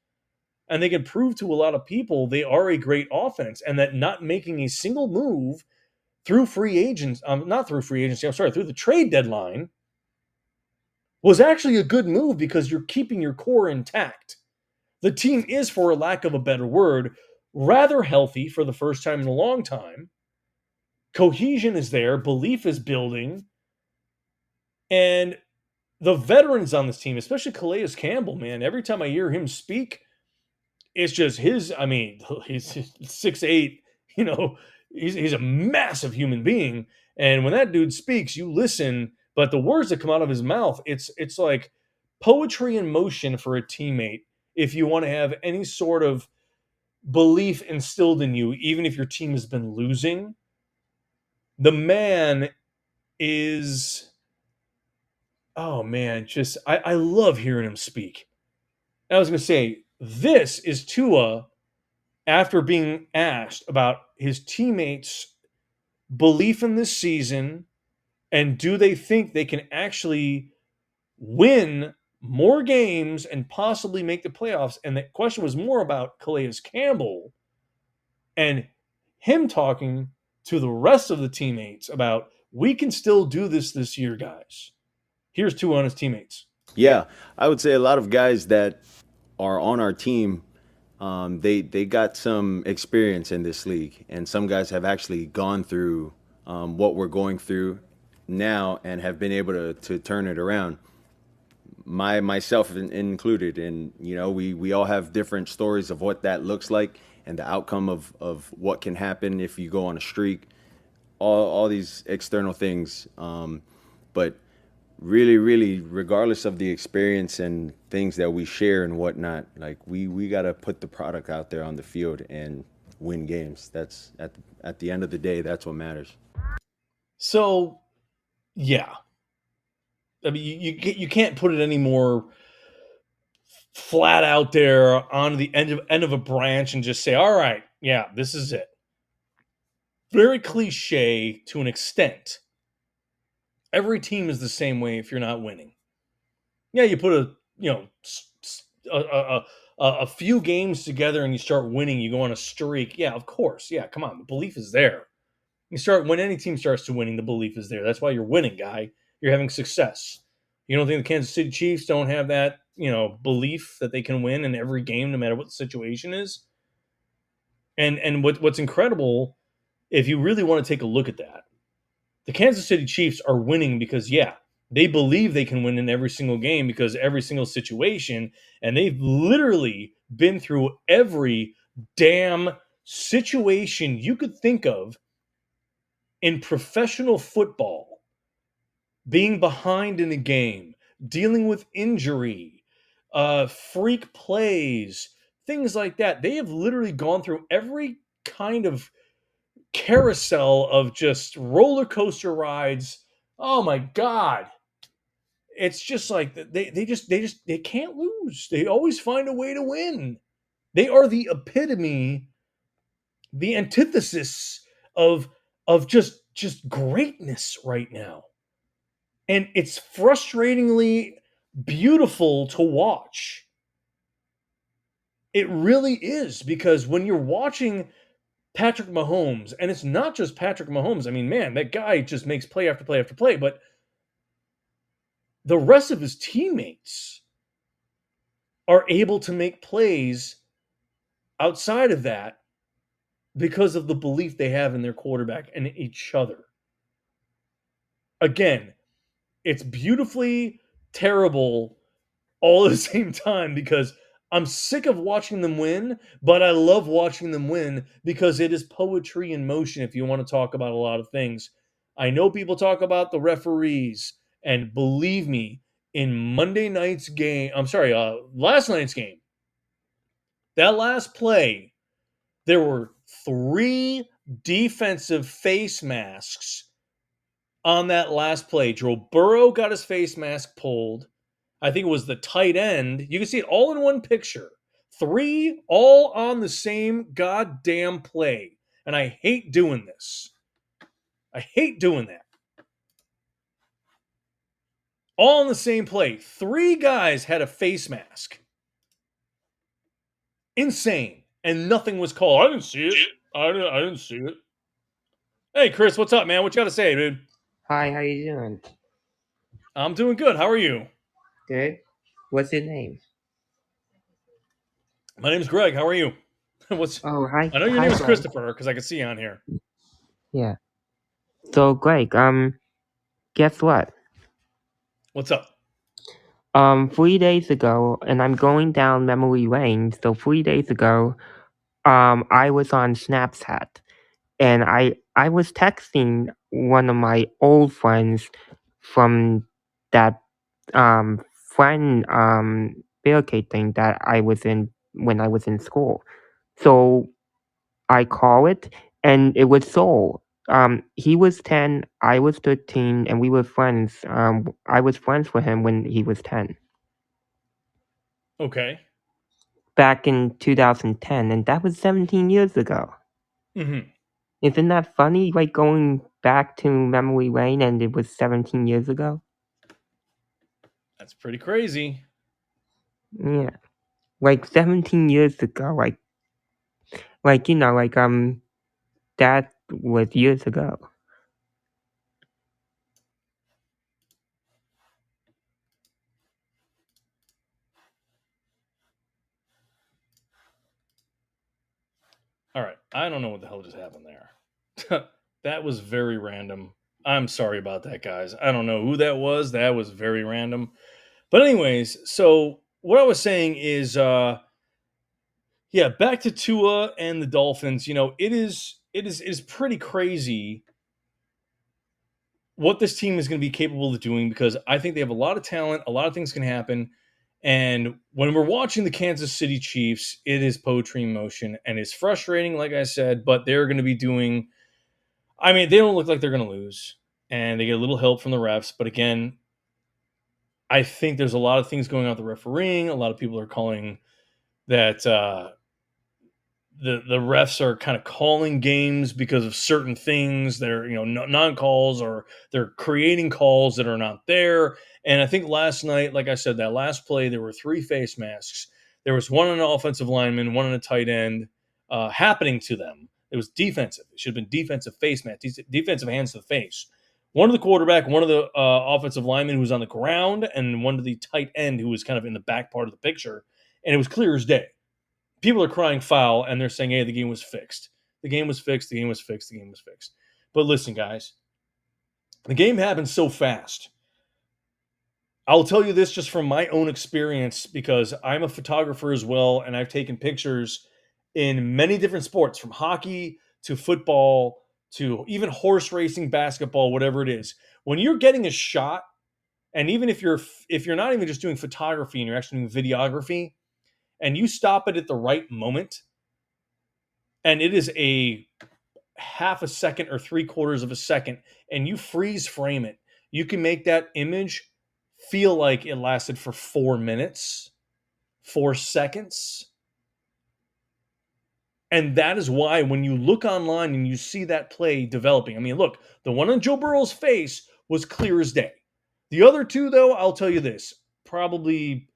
And they can prove to a lot of people they are a great offense, and that not making a single move through free agents, not through free agency, I'm sorry, through the trade deadline was actually a good move because you're keeping your core intact. The team is, for a lack of a better word, rather healthy for the first time in a long time. Cohesion is there, belief is building, and the veterans on this team, especially Calais Campbell, man, every time I hear him speak, it's just he's 6'8", he's a massive human being. And when that dude speaks, you listen, but the words that come out of his mouth, it's like poetry in motion for a teammate if you want to have any sort of belief instilled in you, even if your team has been losing. The man is, oh man, just I love hearing him speak. I was going to say, this is Tua after being asked about his teammates' belief in this season and do they think they can actually win more games and possibly make the playoffs. And the question was more about Calais Campbell and him talking to the rest of the teammates about, we can still do this year, guys. Here's Tua on his teammates. Yeah, I would say a lot of guys that are on our team, they got some experience in this league, and some guys have actually gone through what we're going through now and have been able to turn it around. Myself included, and we all have different stories of what that looks like and the outcome of what can happen if you go on a streak, all these external things. But really, regardless of the experience and things that we share and whatnot, like we got to put the product out there on the field and win games. That's at the end of the day, that's what matters. So, yeah. I mean, you can't put it any more flat out there on the end of a branch and just say, all right, yeah, this is it. Very cliche to an extent. Every team is the same way if you're not winning. Yeah, you put a few games together and you start winning, you go on a streak. Yeah, of course. Yeah, come on. The belief is there. When any team starts to winning, the belief is there. That's why you're winning, guy. You're having success. You don't think the Kansas City Chiefs don't have that, belief that they can win in every game, no matter what the situation is? And what's incredible, if you really want to take a look at that, the Kansas City Chiefs are winning because, yeah, they believe they can win in every single game because every single situation, and they've literally been through every damn situation you could think of in professional football, being behind in a game, dealing with injury, freak plays, things like that. They have literally gone through every kind of carousel of just roller coaster rides. Oh my God. It's just like they can't lose. They always find a way to win. They are the epitome, the antithesis of just greatness right now. And it's frustratingly beautiful to watch. It really is, because when you're watching Patrick Mahomes, and it's not just Patrick Mahomes. I mean, man, that guy just makes play after play after play, but the rest of his teammates are able to make plays outside of that because of the belief they have in their quarterback and each other. Again, It's beautifully terrible all at the same time because I'm sick of watching them win, but I love watching them win because it is poetry in motion if you want to talk about a lot of things. I know people talk about the referees, and believe me, in last night's game, that last play, there were 3 defensive face masks on that last play. Joe Burrow got his face mask pulled. I think it was the tight end. You can see it all in one picture. 3 all on the same goddamn play. And I hate doing this. I hate doing that. All on the same play. 3 guys had a face mask. Insane. And nothing was called. I didn't see it. I didn't see it. Hey, Chris, what's up, man? What you got to say, dude? Hi, how you doing? I'm doing good. How are you? Good. What's your name? My name's Greg. How are you? What's? Oh, hi. I know your Hi, name is Greg. Christopher because I can see you on here. Yeah. So, Greg, guess what? What's up? 3 days ago, and I'm going down memory lane. So 3 days ago, I was on Snapchat, and I was texting one of my old friends from that friend barricade thing that I was in when I was in school. So I call it, and it was Soul. He was 10, I was 13, and we were friends. I was friends with him when he was 10, Okay. back in 2010, and that was 17 years ago. Mm-hmm. Isn't that funny? Like going back to memory lane, and it was 17 years ago. That's pretty crazy. Yeah, like 17 years ago. Like that was years ago. All right. I don't know what the hell just happened there. That was very random. I'm sorry about that, guys. I don't know who that was. That was very random. But anyways, so what I was saying is yeah, back to Tua and the Dolphins. It is pretty crazy what this team is going to be capable of doing because I think they have a lot of talent, a lot of things can happen. And when we're watching the Kansas City Chiefs, it is poetry in motion and it's frustrating, like I said, but they're going to be doing, I mean, they don't look like they're going to lose and they get a little help from the refs. But again, I think there's a lot of things going on with the refereeing. A lot of people are calling that the refs are kind of calling games because of certain things. They're non calls or they're creating calls that are not there. And I think last night, like I said, that last play there were 3 face masks. There was one on an offensive lineman, one on a tight end, happening to them. It was defensive. It should have been defensive face mask, defensive hands to the face. One to the quarterback, one of the offensive linemen who was on the ground, and one to the tight end who was kind of in the back part of the picture. And it was clear as day. People are crying foul and they're saying, hey, the game was fixed. The game was fixed. The game was fixed. The game was fixed. But listen, guys, the game happened so fast. I'll tell you this just from my own experience because I'm a photographer as well, and I've taken pictures in many different sports, from hockey to football to even horse racing, basketball, whatever it is. When you're getting a shot, and even if you're not even just doing photography and you're actually doing videography, and you stop it at the right moment, and it is a half a second or 3/4 of a second, and you freeze frame it, you can make that image feel like it lasted for 4 minutes, 4 seconds. And that is why when you look online and you see that play developing, I mean, look, the one on Joe Burrow's face was clear as day. The other 2, though, I'll tell you this, probably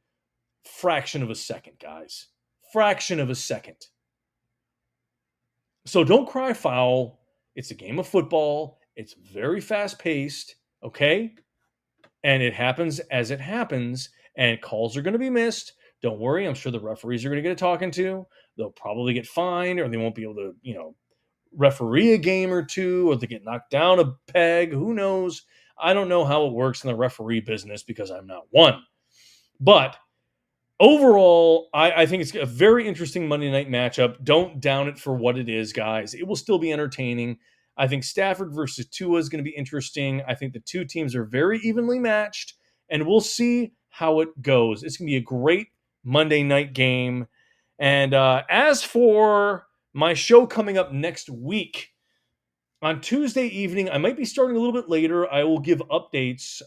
fraction of a second, guys. Fraction of a second. So don't cry foul. It's a game of football. It's very fast paced, okay? And it happens as it happens, and calls are going to be missed. Don't worry. I'm sure the referees are going to get a talking to. They'll probably get fined, or they won't be able to, referee a game or 2, or they get knocked down a peg. Who knows? I don't know how it works in the referee business because I'm not one. But overall, I think it's a very interesting Monday night matchup. Don't down it for what it is, guys. It will still be entertaining. I think Stafford versus Tua is going to be interesting. I think the two teams are very evenly matched, and we'll see how it goes. It's going to be a great Monday night game. And as for my show coming up next week, on Tuesday evening, I might be starting a little bit later. I will give updates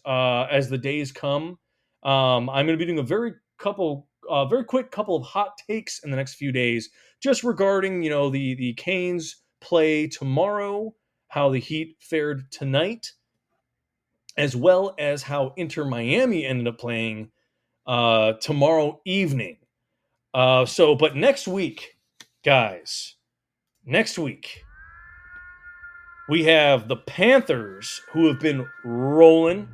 as the days come. I'm going to be doing a very quick couple of hot takes in the next few days, just regarding the Canes play tomorrow, how the Heat fared tonight, as well as how Inter Miami ended up playing tomorrow evening. But next week, guys, we have the Panthers, who have been rolling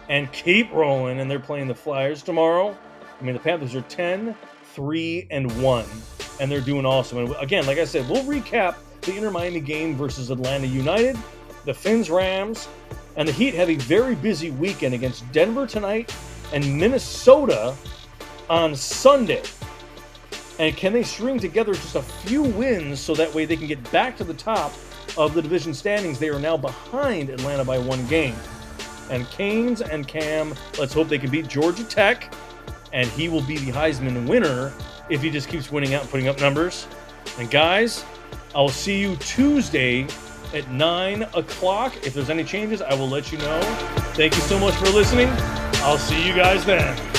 and keep rolling, and they're playing the Flyers tomorrow. I mean, the Panthers are 10-3-1, and they're doing awesome. And again, like I said, we'll recap the Inter Miami game versus Atl United, the Finns Rams, and the Heat have a very busy weekend against Denver tonight and Minnesota on Sunday. And can they string together just a few wins so that way they can get back to the top of the division standings? They are now behind Atlanta by 1 game. And Canes and Cam, let's hope they can beat Georgia Tech, and he will be the Heisman winner if he just keeps winning out and putting up numbers. And guys, I'll see you Tuesday at 9 o'clock. If there's any changes, I will let you know. Thank you so much for listening. I'll see you guys then.